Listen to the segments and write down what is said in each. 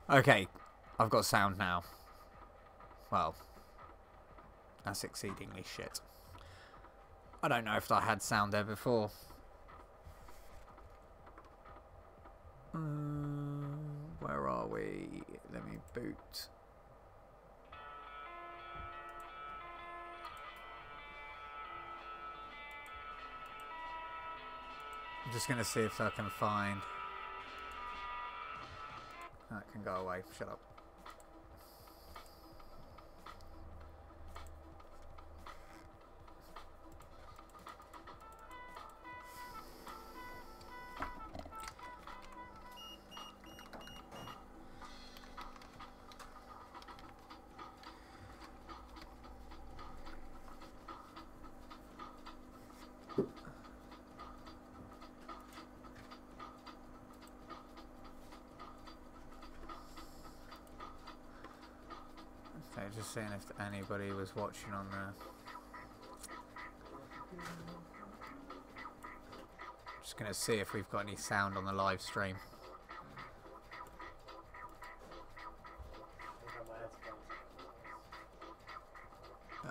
Okay, I've got sound now. Well, that's exceedingly shit. I don't know if I had sound there before. Where are we? Let me boot. I'm just going to see if I can find... That can go away. Shut up. Okay, just seeing if anybody was watching on there. Just going to see if we've got any sound on the live stream.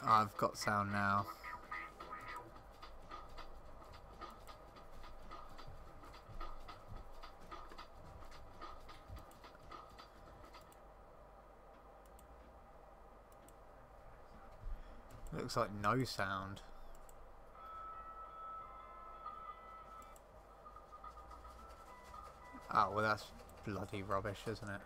I've got sound now. Looks like no sound. Oh, well that's bloody rubbish, isn't it?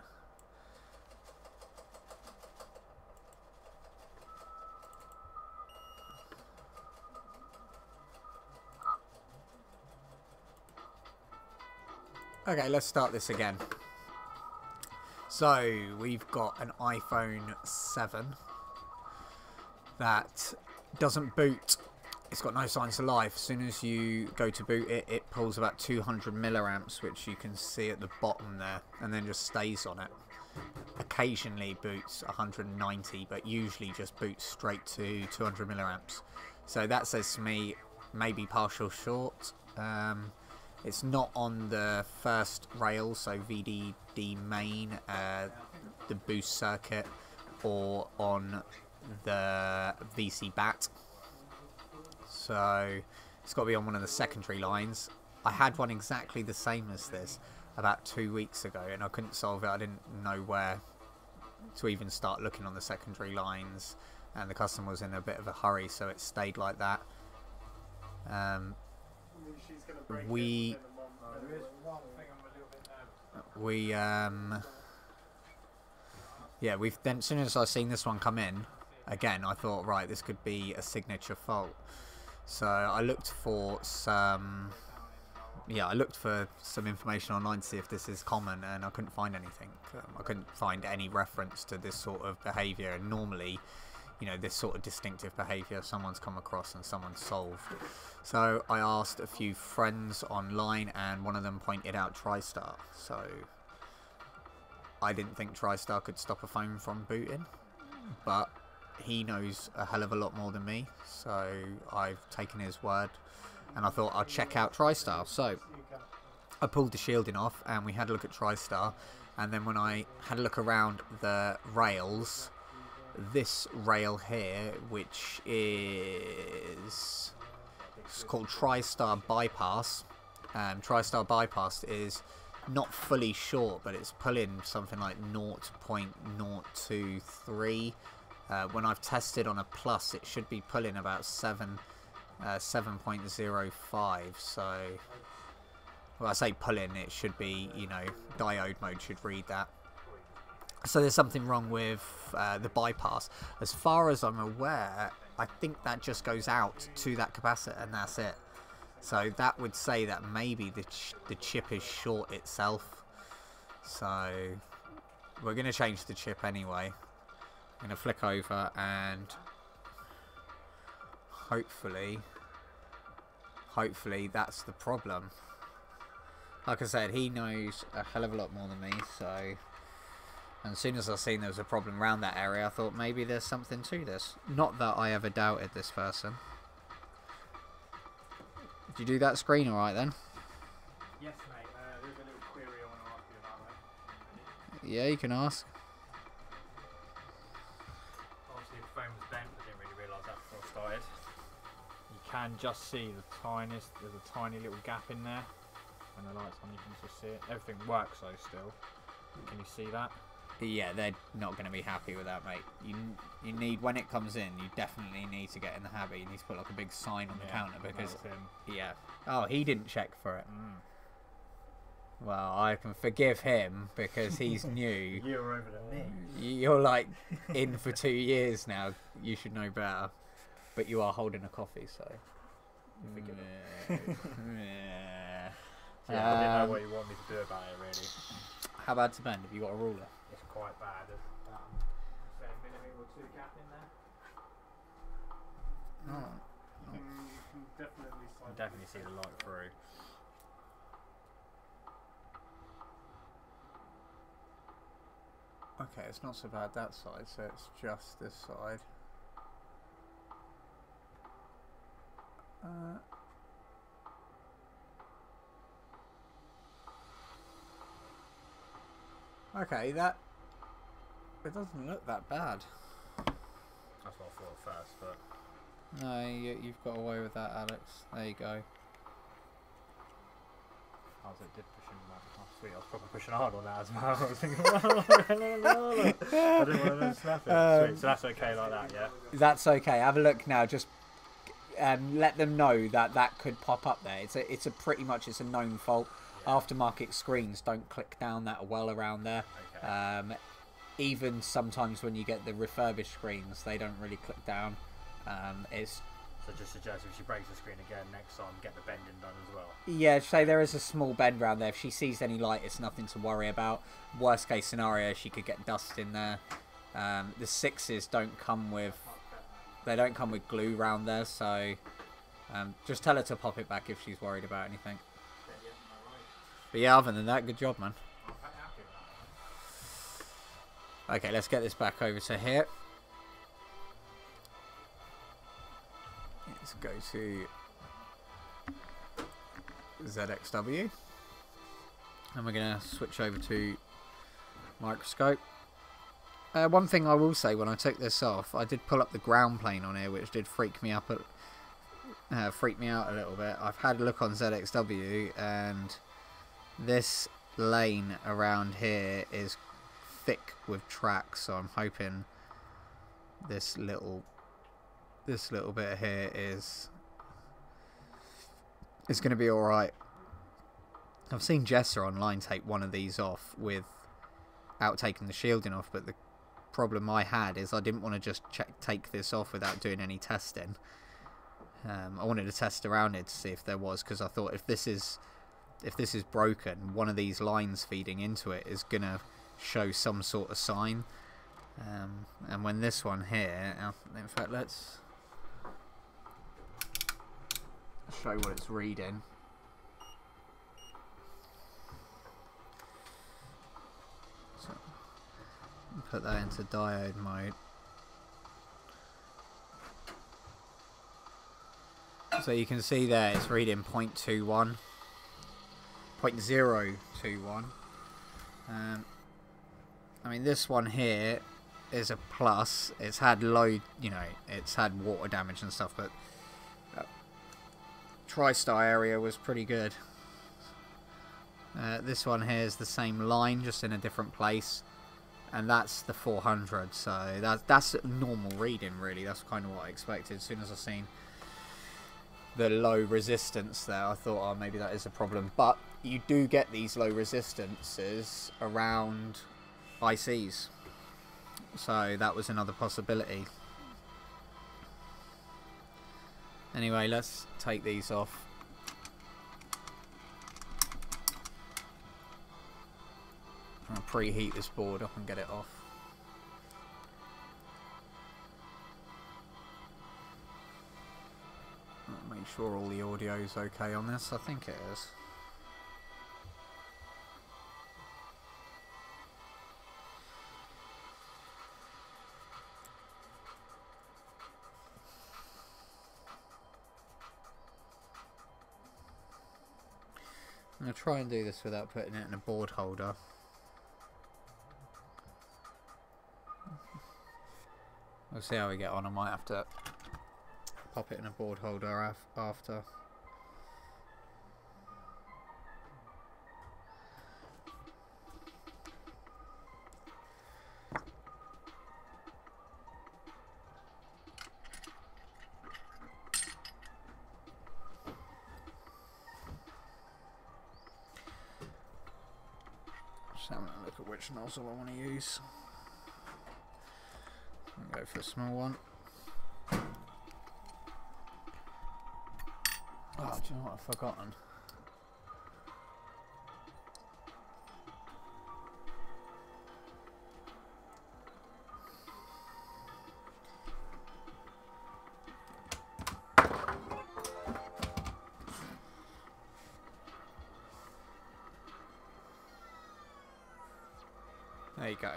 Okay, let's start this again. So, we've got an iPhone 7 that doesn't boot. It's got no signs of life. As soon as you go to boot it, it pulls about 200 milliamps, which you can see at the bottom there, and then just stays on it. Occasionally boots 190, but usually just boots straight to 200 milliamps. So that says to me maybe partial short. It's not on the first rail, so VDD main, the boost circuit, or on the VC bat. So it's got to be on one of the secondary lines. I had one exactly the same as this about 2 weeks ago, and I couldn't solve it. I didn't know where to even start looking on the secondary lines, and the customer was in a bit of a hurry, so it stayed like that. Yeah, we've then, as soon as I seen this one come in again, I thought, right, this could be a signature fault. So I looked for some information online to see if this is common, and I couldn't find anything. I couldn't find any reference to this sort of behaviour, and normally, you know, this sort of distinctive behaviour someone's come across and someone's solved. So I asked a few friends online, and one of them pointed out Tristar. So I didn't think Tristar could stop a phone from booting, but he knows a hell of a lot more than me, so I've taken his word, and I thought I'll check out Tristar. So I pulled the shielding off, and we had a look at Tristar, and then when I had a look around the rails, this rail here, which is called Tristar Bypass. Tristar Bypass is not fully short, but it's pulling something like 0.023. When I've tested on a plus, it should be pulling about 7.05. So, well, I say pulling, it should be, you know, diode mode should read that. So there's something wrong with the bypass. As far as I'm aware, I think that just goes out to that capacitor, and that's it. So that would say that maybe the chip is short itself. So we're going to change the chip anyway. I'm going to flick over, and hopefully that's the problem. Like I said, he knows a hell of a lot more than me, so... And as soon as I seen there was a problem around that area, I thought maybe there's something to this. Not that I ever doubted this person. Did you do that screen alright then? Yes, mate. There's a little query I want to ask you about, Yeah, you can ask. Obviously the phone was bent, I didn't really realise that before I started. You can just see there's a tiny little gap in there. When the light's on you can just see it. Everything works though still. Can you see that? Yeah, they're not going to be happy with that, mate. You need, when it comes in, you definitely need to get in the habit. You need to put like a big sign on the counter because... Yeah. Oh, he didn't check for it. Well, I can forgive him because he's new. You're over the knee. You're like in for 2 years now. You should know better. But you are holding a coffee, so... Forgive him. Yeah. I didn't know what you want me to do about it, really. How bad's the bend? Have you got a ruler? It's quite bad. There's say a millimetre or two gap in there. You can definitely see the light through. Okay, it's not so bad that side, so it's just this side. Okay, it doesn't look that bad. That's what I thought at first, but... No, you've got away with that, Alex. There you go. I did push him back. Oh, sweet. I was probably pushing hard on that as well. I was thinking, I didn't want to snap it. Sweet. So that's okay like that, yeah? That's okay. Have a look now. Just let them know that could pop up there. It's a pretty much it's a known fault. Yeah. Aftermarket screens don't click down that well around there. Okay. Even sometimes when you get the refurbished screens, they don't really click down. So just suggest if she breaks the screen again next time, get the bending done as well. Yeah, say there is a small bend around there. If she sees any light, it's nothing to worry about. Worst case scenario, she could get dust in there. The 6s don't come with glue around there, so just tell her to pop it back if she's worried about anything. But yeah, other than that, good job, man. Okay, let's get this back over to here. Let's go to ZXW. And we're going to switch over to Microscope. One thing I will say, when I took this off, I did pull up the ground plane on here, which did freak me out a little bit. I've had a look on ZXW, and this lane around here is thick with tracks, so I'm hoping this little bit here is going to be alright. I've seen Jessa online take one of these off without taking the shielding off, but the problem I had is I didn't want to just take this off without doing any testing. I wanted to test around it to see if there was, because I thought if this is broken, one of these lines feeding into it is going to show some sort of sign. And when this one here, in fact, let's show what it's reading. So put that into diode mode. So you can see there it's reading 0.21, 0.021. I mean, this one here is a plus. It's had it's had water damage and stuff, but Tristar area was pretty good. This one here is the same line, just in a different place, and that's the 400. So that's a normal reading, really. That's kind of what I expected. As soon as I seen the low resistance there, I thought, oh, maybe that is a problem. But you do get these low resistances around ICs, so that was another possibility. Anyway, let's take these off. I'll preheat this board up and get it off. I'll make sure all the audio is okay on this. I think it is. I'm going to try and do this without putting it in a board holder. We'll see how we get on. I might have to pop it in a board holder after. Just having a look at which nozzle I want to use. I'll go for a small one. Oh, do you know what I've forgotten? There you go.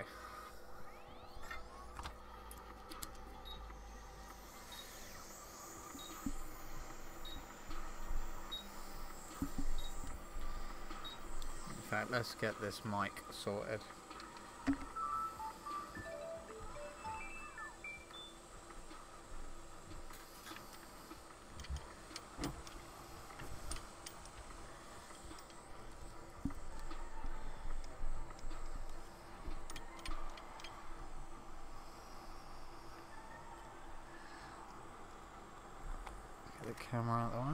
In fact, let's get this mic sorted. Get the camera out the way.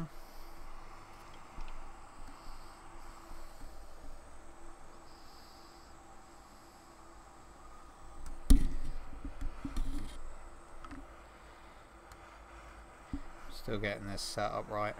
Still getting this set up right.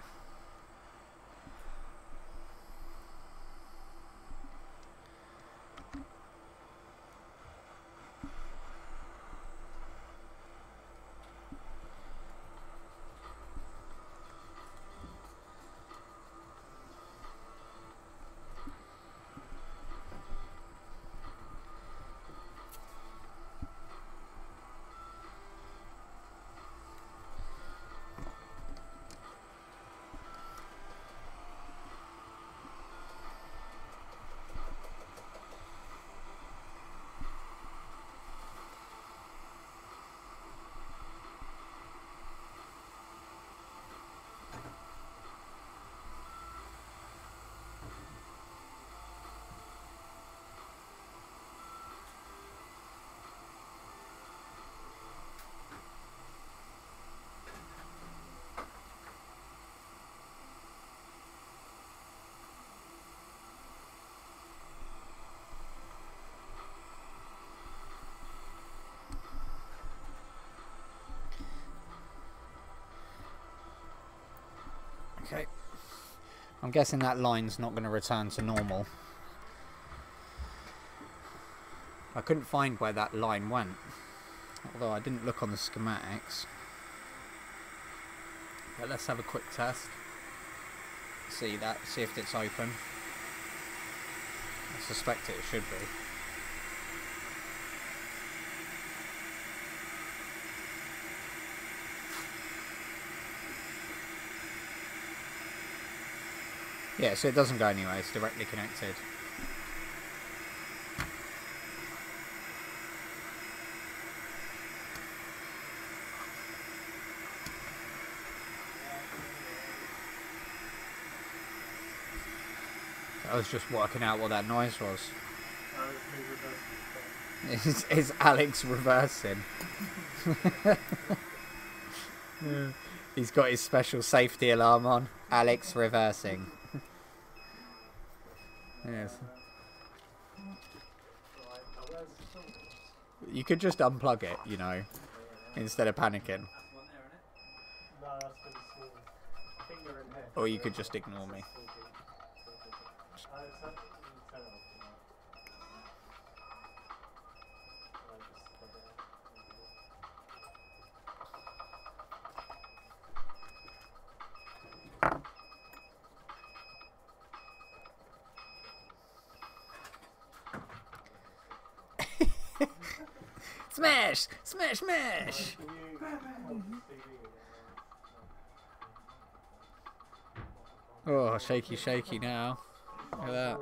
Okay, I'm guessing that line's not going to return to normal. I couldn't find where that line went, although I didn't look on the schematics. But let's have a quick test. See if it's open. I suspect it should be. Yeah, so it doesn't go anywhere, it's directly connected. I was just working out what that noise was. It's Alex reversing. He's got his special safety alarm on. Alex reversing. Yes. You could just unplug it, you know, instead of panicking. Or you could just ignore me. Smash! Smash! Smash! Oh, shaky, shaky now. Look at that.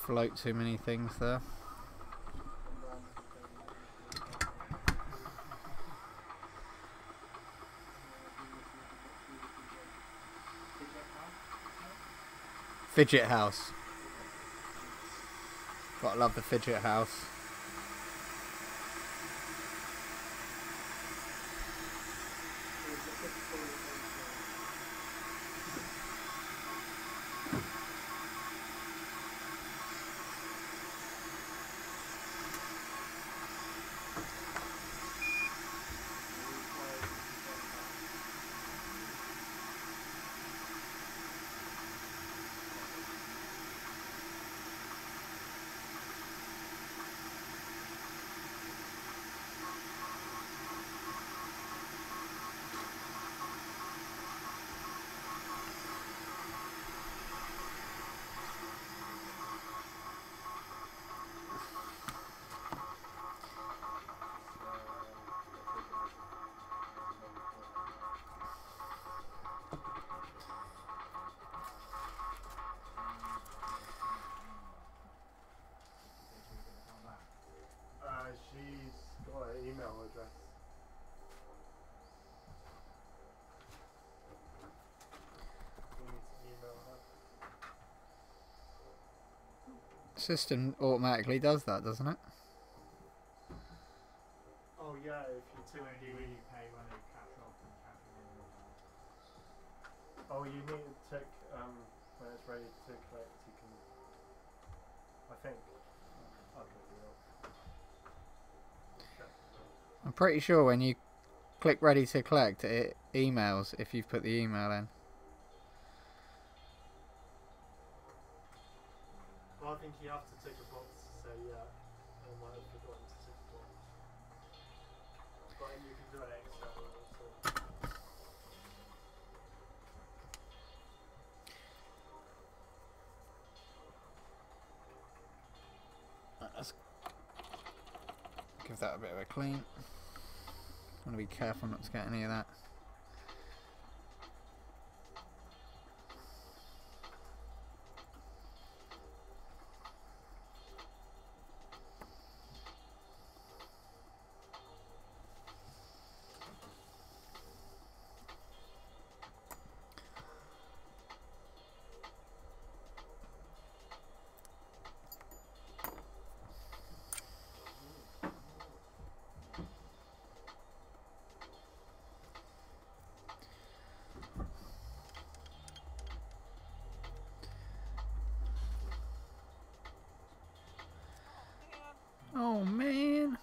float too many things there. Fidget house. Gotta love the fidget house. She's got an email address. We need to email her. System automatically does that, doesn't it? Oh yeah, if you took the... pay when it caps off and caps in. Oh, you need to tick when it's ready to collect. You can. I think. I'll look it up. I'm pretty sure when you click ready to collect, it emails if you've put the email in. Well, I think you have to tick a box to say yeah. I might have forgotten to tick a box. But you can do it external also. Let's give that a bit of a clean. Want to be careful not to get any of that. Oh man.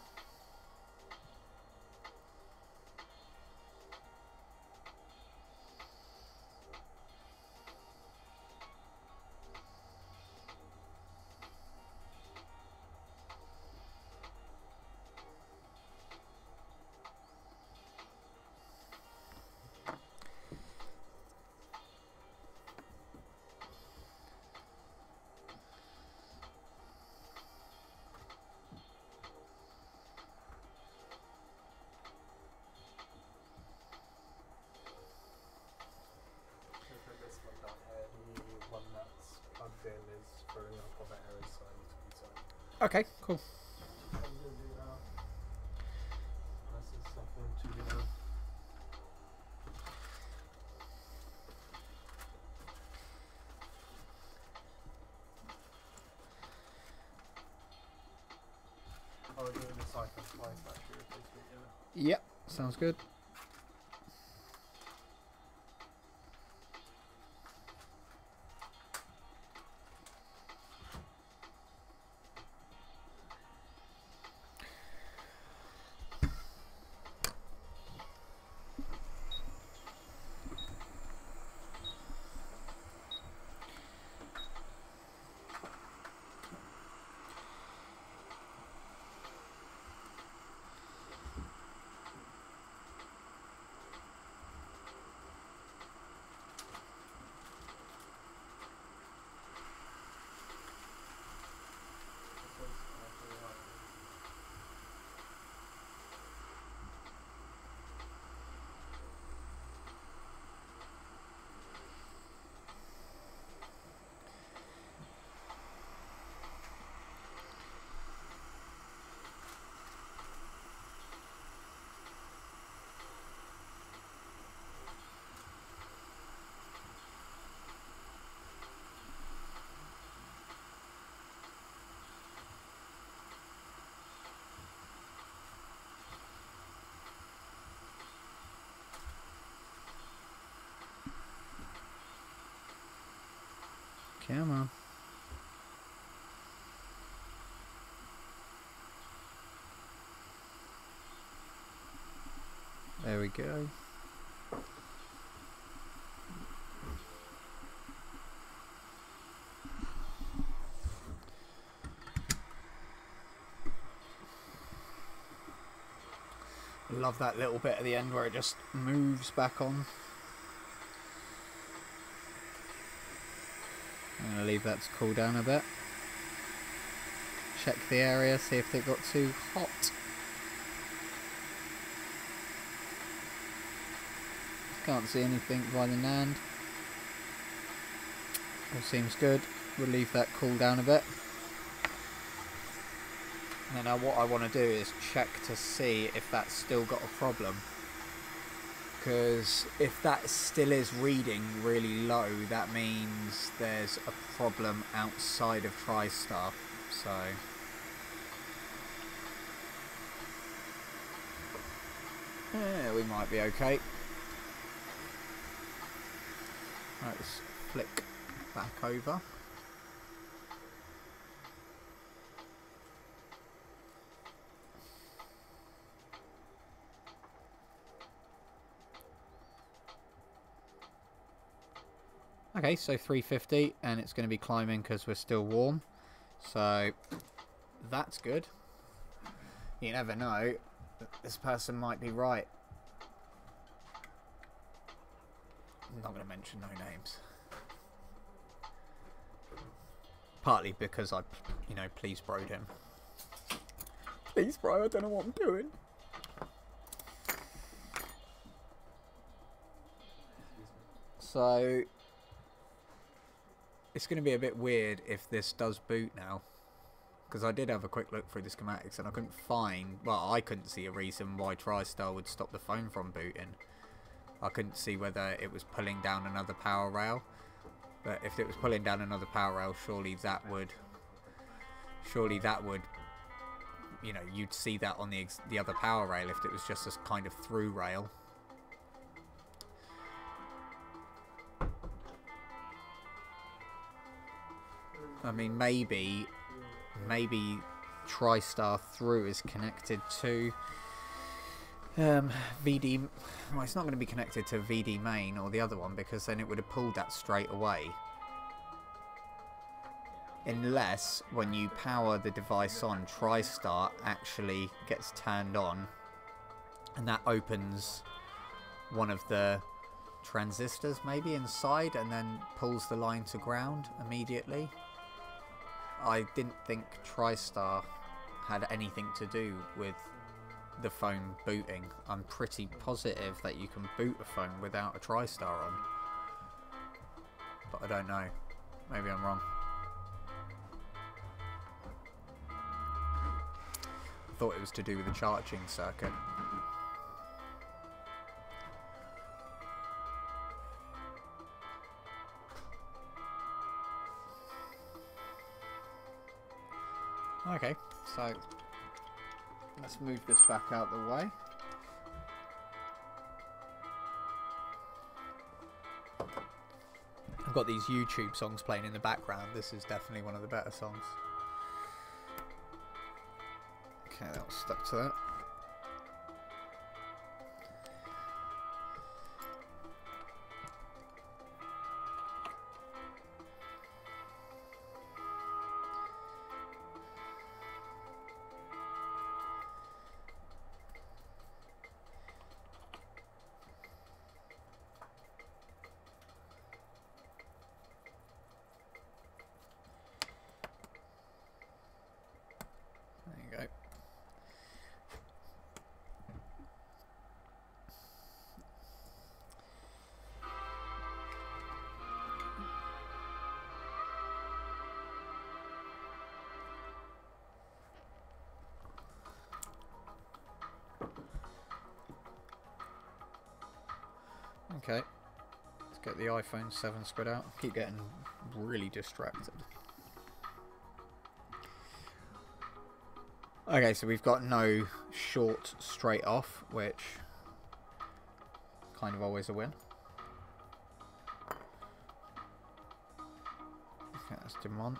This one down here, the one that's plugged in is throwing up other errors, so I need to be sorry. Okay, cool. I'm going to do that. This is something to do now. Oh, we're doing this iPhone 5 battery replacement, yeah. Yep, sounds good. Come on. There we go. I love that little bit at the end where it just moves back on. I'm going to leave that to cool down a bit. Check the area, see if it got too hot. Can't see anything by the NAND. All seems good. We'll leave that cool down a bit. And now what I want to do is check to see if that's still got a problem. Because if that still is reading really low, that means there's a problem outside of Tristar. So yeah, we might be okay. Right, let's flick back over. Okay, so 350, and it's going to be climbing because we're still warm. So that's good. You never know, this person might be right. I'm not going to mention no names. Partly because I, you know, please broed him. Please bro, I don't know what I'm doing. So it's going to be a bit weird if this does boot now, because I did have a quick look through the schematics and I couldn't find, well, I couldn't see a reason why Tristar would stop the phone from booting. I couldn't see whether it was pulling down another power rail, but if it was pulling down another power rail, surely that would, you know, you'd see that on the other power rail if it was just a kind of through rail. I mean, maybe Tristar through is connected to VD. Well, it's not going to be connected to VD main or the other one, because then it would have pulled that straight away. Unless when you power the device on, Tristar actually gets turned on, and that opens one of the transistors maybe inside, and then pulls the line to ground immediately. I didn't think Tristar had anything to do with the phone booting. I'm pretty positive that you can boot a phone without a Tristar on, but I don't know. Maybe I'm wrong. I thought it was to do with the charging circuit. Okay, so let's move this back out the way. I've got these YouTube songs playing in the background. This is definitely one of the better songs. Okay, that was stuck to that. Okay, let's get the iPhone 7 spread out. I keep getting really distracted. Okay, so we've got no short straight off, which kind of always a win. That's Demont.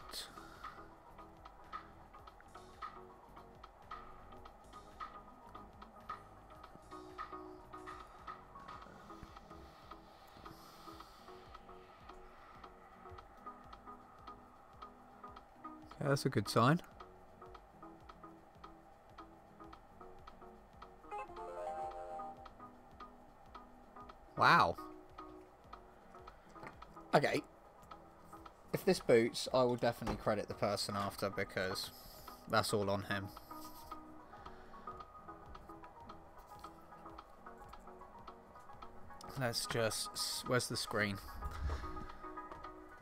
Okay, that's a good sign. Wow. Okay. If this boots, I will definitely credit the person after, because that's all on him. Let's just... Where's the screen?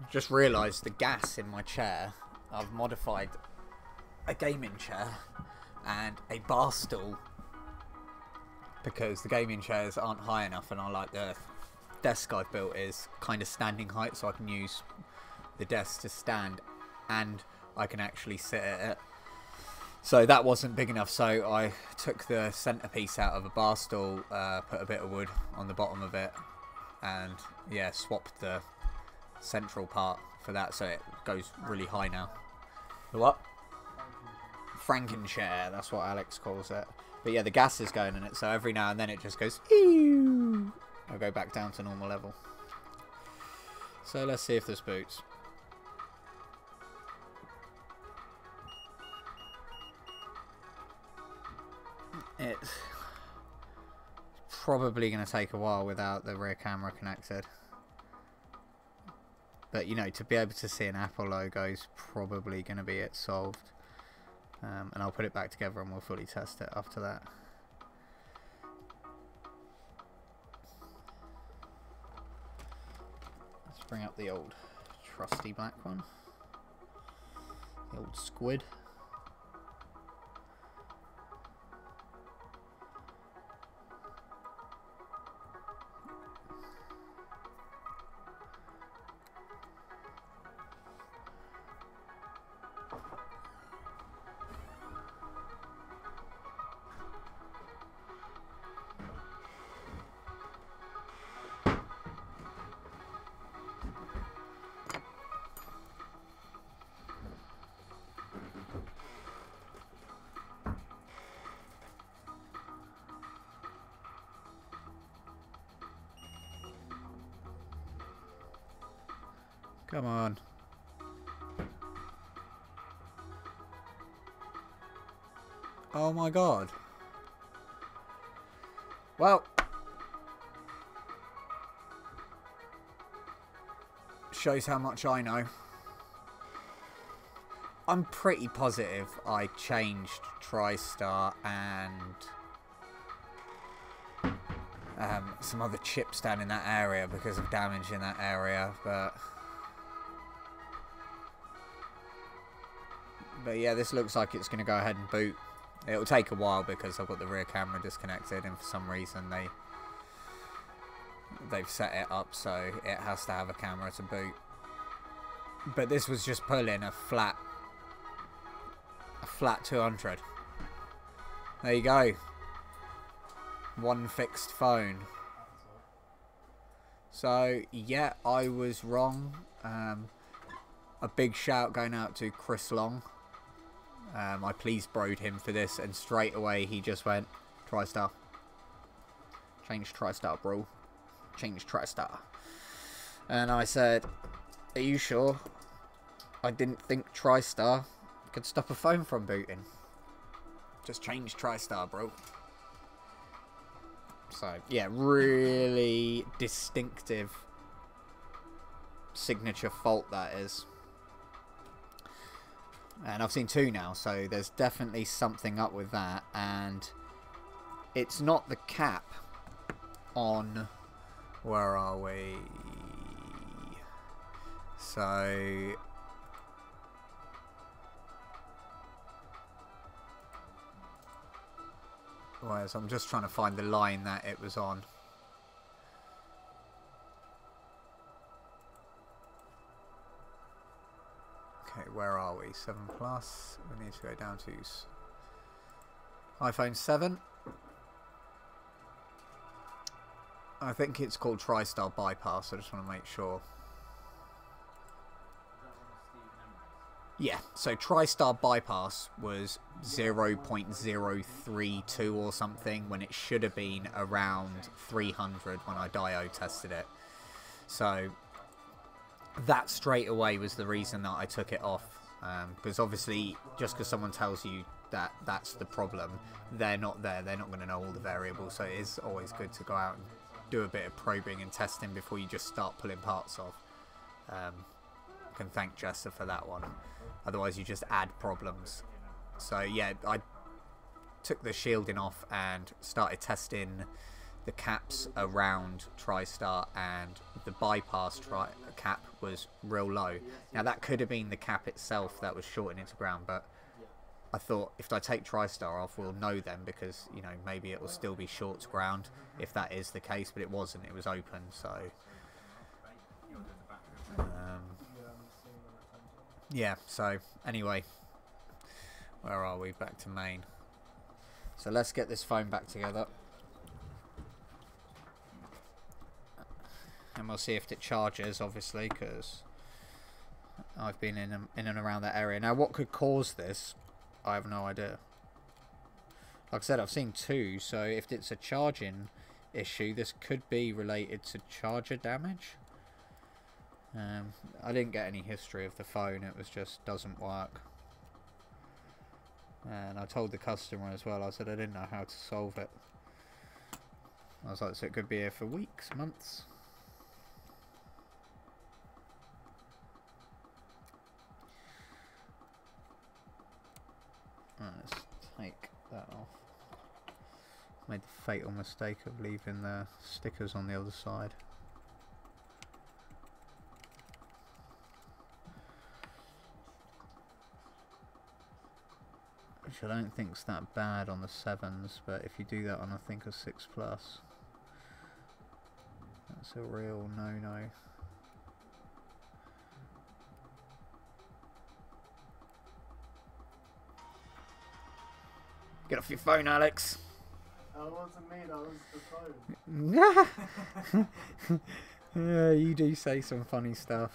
Just realised the gas in my chair. I've modified a gaming chair and a bar stool, because the gaming chairs aren't high enough, and I like the desk I've built is kind of standing height, so I can use the desk to stand and I can actually sit at it. So that wasn't big enough, so I took the centerpiece out of a bar stool, put a bit of wood on the bottom of it, and yeah, swapped the central part for that, so it goes really high now. The what? Frankenchair, that's what Alex calls it. But yeah, the gas is going in it, so every now and then it just goes, ew. I'll go back down to normal level. So let's see if this boots. It's probably going to take a while without the rear camera connected. But, you know, to be able to see an Apple logo is probably going to be it solved. And I'll put it back together and we'll fully test it after that. Let's bring up the old trusty black one. The old squid. Come on. Oh my god. Well. Shows how much I know. I'm pretty positive I changed Tristar and some other chips down in that area because of damage in that area, but yeah, this looks like it's going to go ahead and boot. It'll take a while because I've got the rear camera disconnected, and for some reason they've set it up so it has to have a camera to boot. But this was just pulling a flat 200. There you go. One fixed phone. So yeah, I was wrong. A big shout going out to Chris Long. I please broed him for this, and straight away he just went, Tristar. Change Tristar, bro. Change Tristar. And I said, are you sure? I didn't think Tristar could stop a phone from booting. Just change Tristar, bro. So, yeah, really distinctive signature fault that is. And I've seen two now, so there's definitely something up with that. And it's not the cap on... Where are we? So... Well, so I'm just trying to find the line that it was on. Okay, where are we? 7 Plus. We need to go down to iPhone 7. I think it's called Tristar Bypass. I just want to make sure. Yeah, so Tristar bypass was 0.032 or something when it should have been around 300 when I diode tested it. So that straight away was the reason that I took it off. Because obviously, just because someone tells you that that's the problem, they're not there. They're not going to know all the variables. So it is always good to go out and do a bit of probing and testing before you just start pulling parts off. Can thank Jester for that one. Otherwise, you just add problems. So yeah, I took the shielding off and started testing the caps around Tristar, and the bypass cap was real low. Now that could have been the cap itself that was shorting into ground, but I thought if I take Tristar off, we'll know then, because you know maybe it will still be short to ground if that is the case, but it wasn't. It was open, so yeah. So anyway, where are we? Back to main. So let's get this phone back together. And we'll see if it charges, obviously, because I've been in and around that area. Now, what could cause this? I have no idea. Like I said, I've seen two, so if it's a charging issue, this could be related to charger damage. I didn't get any history of the phone. It was just doesn't work. And I told the customer as well, I said I didn't know how to solve it. I was like, so it could be here for weeks, months. Right, let's take that off. Made the fatal mistake of leaving the stickers on the other side. Which I don't think's that bad on the 7s, but if you do that on I think a 6 Plus, that's a real no-no. Get off your phone, Alex. That wasn't me, that was the phone. Yeah, you do say some funny stuff.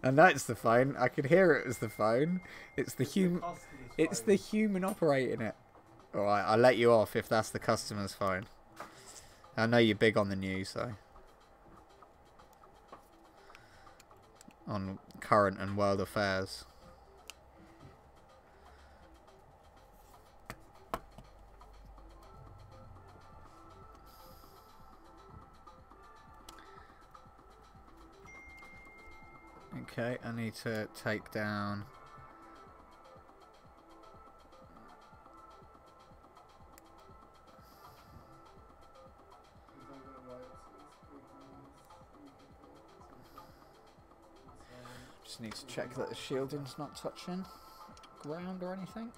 And that's the phone. I could hear it was the phone. It's the human. It's the human operating it. All right, I'll let you off if that's the customer's phone. I know you're big on the news, though. On current and world affairs. Okay, I need to take down. Just need to check that the shielding's not touching ground or anything.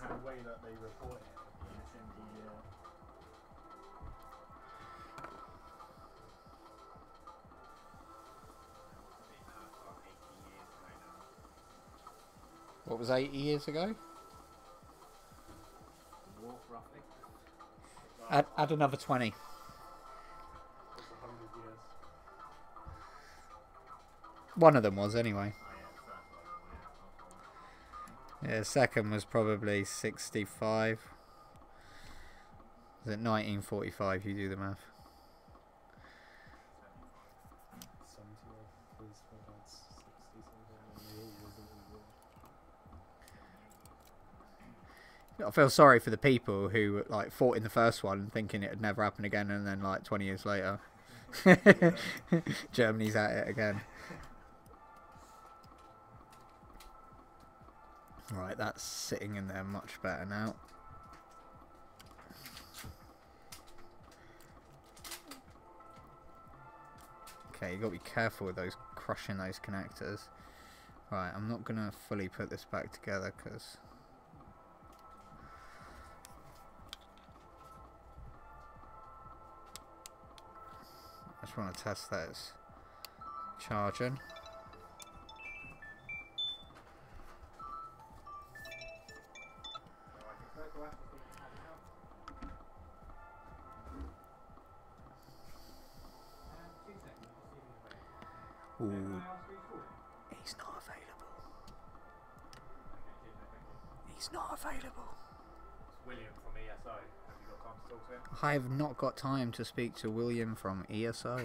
The way that they report it. What was 80 years ago? Roughly. Add another 20. That's 100 years. One of them was, anyway. Yeah, second was probably 65. Was it 1945? You do the math. 70 was about 60 something, and they all wasn't in war. I feel sorry for the people who like fought in the first one thinking it would never happen again, and then like 20 years later Germany's at it again. Right, that's sitting in there much better now. Okay, you got to be careful with those crushing those connectors. Right, I'm not going to fully put this back together because I just want to test that it's charging. Ooh. He's not available. He's not available. It's William from ESO. Have you got time to talk to him? I have not got time to speak to William from ESO.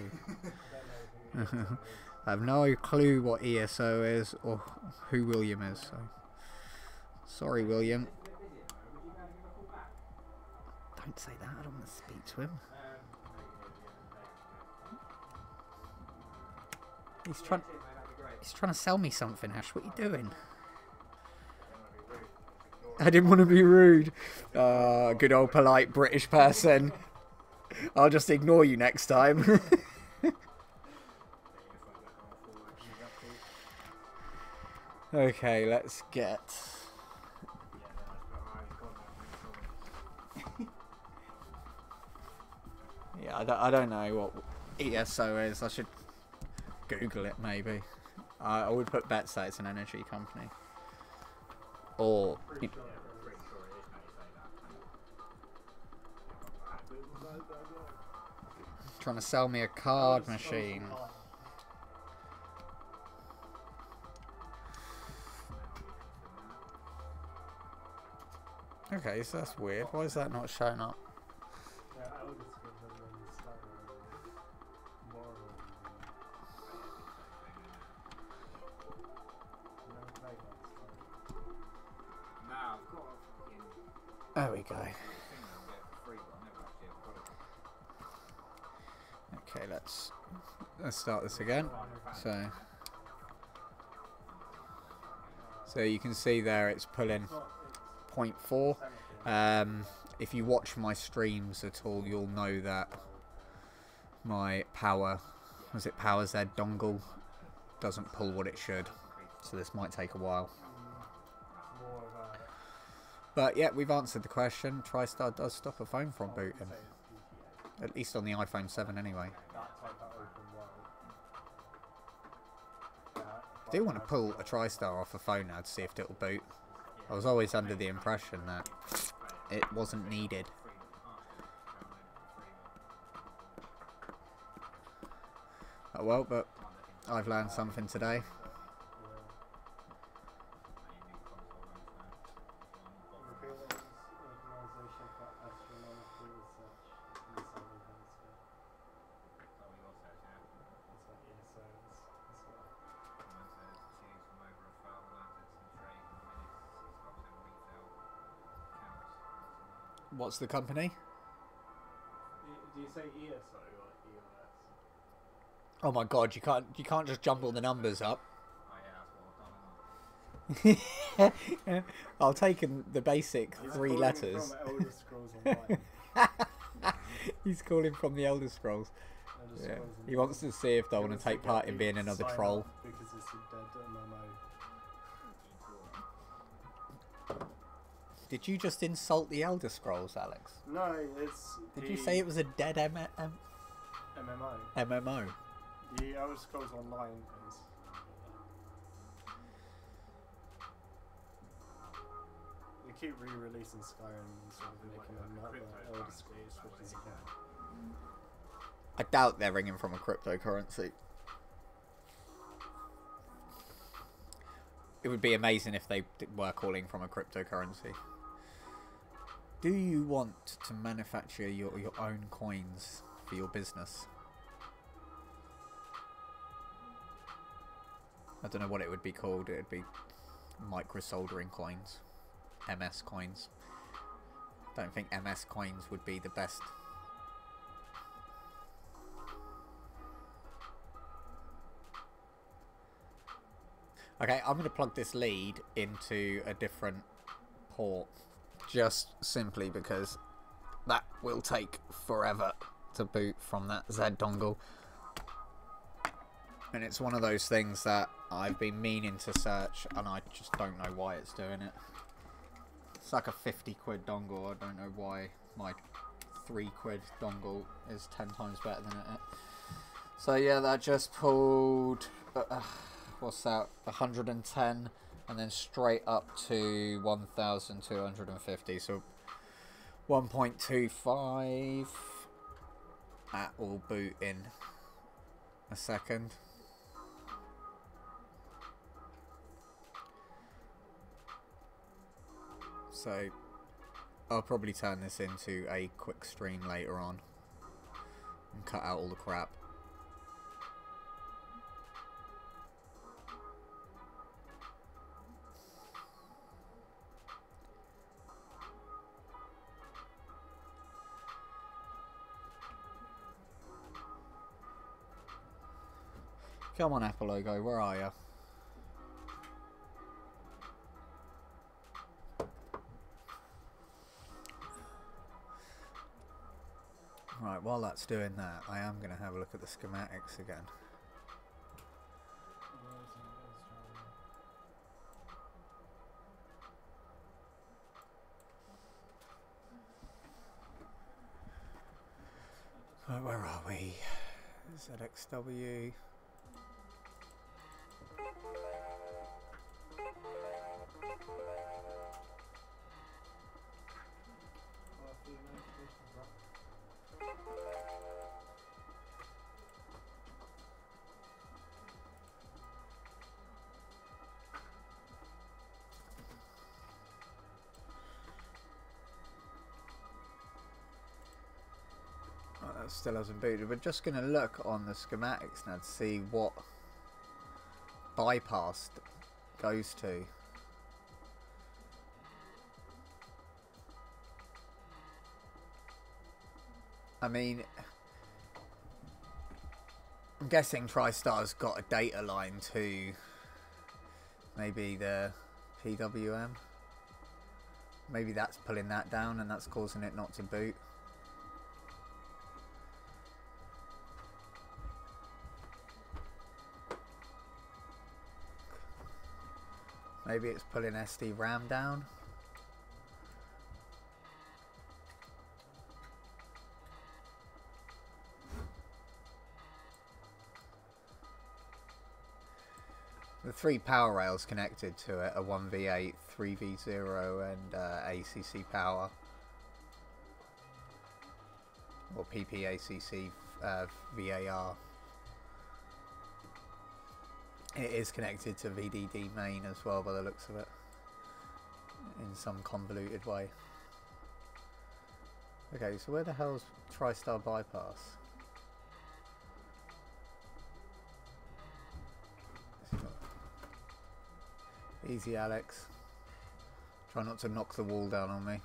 I have no clue what ESO is or who William is. So. Sorry, William. Don't say that. I don't want to speak to him. He's trying to sell me something, Ash. What are you doing? I didn't want to be rude. Good old polite British person. I'll just ignore you next time. Okay, let's get... Yeah, I don't know what ESO is. I should Google it, maybe. I would put bets that it's an energy company. Or... Trying to sell me a card machine. Okay, so that's weird. Why is that not showing up? There we go. Okay, let's start this again. So you can see there it's pulling 0.4. If you watch my streams at all, you'll know that my power Z dongle doesn't pull what it should, so this might take a while. But yeah, we've answered the question. Tristar does stop a phone from booting, at least on the iPhone 7 anyway. I do want to pull a Tristar off a phone now to see if it'll boot. I was always under the impression that it wasn't needed. Oh well, but I've learned something today. What's the company? Do you say ESO or EOS? Oh my god, you can't just jumble the numbers up. I'll take the basic 3 letters. From Elder Scrolls Online. He's calling from the Elder Scrolls. Yeah. He wants to see if they want to take part in being another troll. Because it's a dead MMO. Did you just insult the Elder Scrolls, Alex? No, it's... Did you say it was a dead MMO? MMO? The Elder Scrolls Online is... They keep re-releasing Skyrim and sort of making them not the Elder Scrolls, which is again. I doubt they're ringing from a cryptocurrency. It would be amazing if they were calling from a cryptocurrency. Do you want to manufacture your own coins for your business? I don't know what it would be called. It would be micro-soldering coins. MS coins. Don't think MS coins would be the best. Okay, I'm going to plug this lead into a different port. Just simply because that will take forever to boot from that Z dongle. And it's one of those things that I've been meaning to search and I just don't know why it's doing it. It's like a 50 quid dongle. I don't know why my 3 quid dongle is 10 times better than it. So yeah, that just pulled, what's that, 110, and then straight up to 1,250, so 1.25. That will boot in a second. So I'll probably turn this into a quick stream later on and cut out all the crap. Come on, Apple logo, where are you? Right, while that's doing that, I am going to have a look at the schematics again. Right, where are we? ZXW. That still hasn't booted. We're just going to look on the schematics now to see what bypass goes to. I mean, I'm guessing Tristar's got a data line to maybe the PWM. Maybe that's pulling that down and that's causing it not to boot. Maybe it's pulling SD RAM down. The three power rails connected to it are 1V8, 3V0 and ACC power. Or PPACC VAR. It is connected to VDD main as well by the looks of it, in some convoluted way. Okay, so where the hell's Tristar bypass? Easy, Alex. Try not to knock the wall down on me.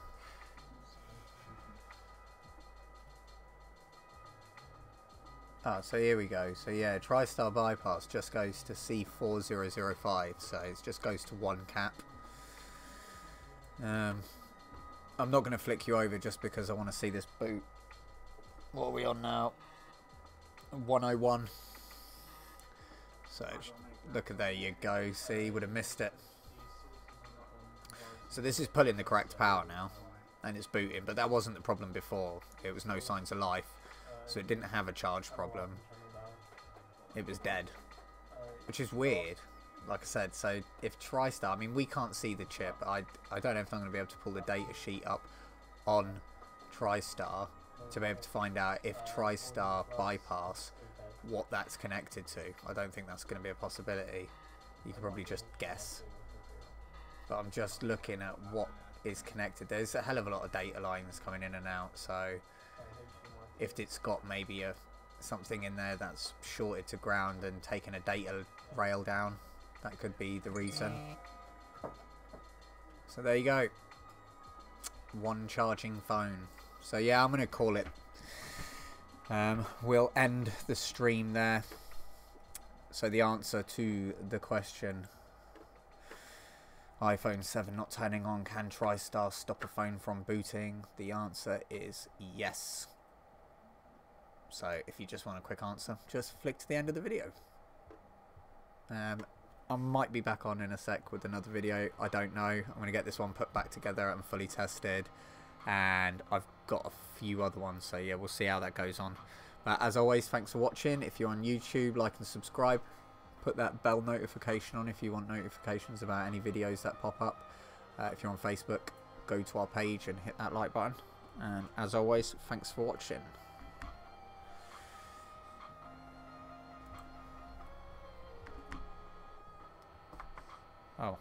Ah, so here we go. So yeah, Tristar bypass just goes to C4005, so it just goes to one cap. I'm not going to flick you over just because I want to see this boot. What are we on now? 101. So look at, there you go. See, would have missed it. So this is pulling the correct power now, and it's booting, but that wasn't the problem before. It was no signs of life. So it didn't have a charge problem. It was dead, which is weird. Like I said, so if Tristar, I mean, we can't see the chip. I don't know if I'm going to be able to pull the data sheet up on Tristar to be able to find out if Tristar bypass, what that's connected to. I don't think that's going to be a possibility. You can probably just guess. But I'm just looking at what is connected. There's a hell of a lot of data lines coming in and out, so if it's got maybe something in there that's shorted to ground and taken a data rail down, that could be the reason. So there you go. One charging phone. So yeah, I'm going to call it. We'll end the stream there. So the answer to the question, iPhone 7 not turning on, can Tristar stop a phone from booting? The answer is yes. So if you just want a quick answer, just flick to the end of the video. I might be back on in a sec with another video. I don't know. I'm going to get this one put back together and fully tested. And I've got a few other ones. So yeah, we'll see how that goes on. But as always, thanks for watching. If you're on YouTube, like and subscribe. Put that bell notification on if you want notifications about any videos that pop up. If you're on Facebook, go to our page and hit that like button. And as always, thanks for watching. Oh.